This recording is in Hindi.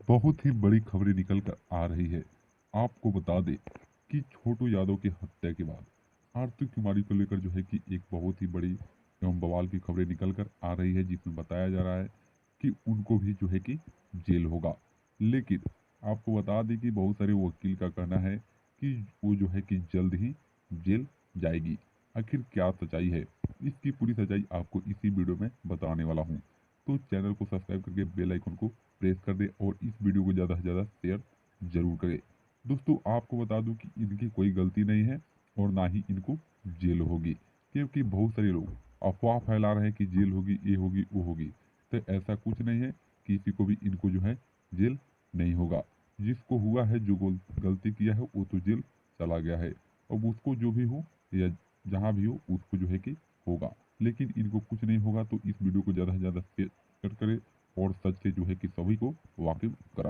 बहुत ही बड़ी खबरें निकल कर आ रही है। आपको बता दें कि छोटू यादव की हत्या के बाद आरती कुमारी को लेकर जो है कि एक बहुत ही बड़ी एवं बवाल की खबरें निकल कर आ रही है, जिसमें बताया जा रहा है कि उनको भी जो है कि जेल होगा। लेकिन आपको बता दें कि बहुत सारे वकील का कहना है कि वो जो है कि जल्द ही जेल जाएगी। आखिर क्या सच्चाई है, इसकी पूरी सच्चाई आपको इसी वीडियो में बताने वाला हूँ। तो चैनल को सब्सक्राइब करके बेल आइकन को प्रेस कर दे और इस वीडियो को ज़्यादा से ज़्यादा शेयर जरूर करें। दोस्तों, आपको बता दूं कि इनकी कोई गलती नहीं है और ना ही इनको जेल होगी, क्योंकि बहुत सारे लोग अफवाह फैला रहे हैं कि जेल होगी, ये होगी, वो होगी। तो ऐसा कुछ नहीं है, किसी को भी इनको जो है जेल नहीं होगा। जिसको हुआ है, जो गलती किया है, वो तो जेल चला गया है। अब उसको जो भी हो या जहाँ भी हो, उसको जो है कि होगा। लेकिन इनको कुछ नहीं होगा। तो इस वीडियो को ज़्यादा से ज़्यादा शेयर करें और सच से जो है कि सभी को वाकिफ कराएं।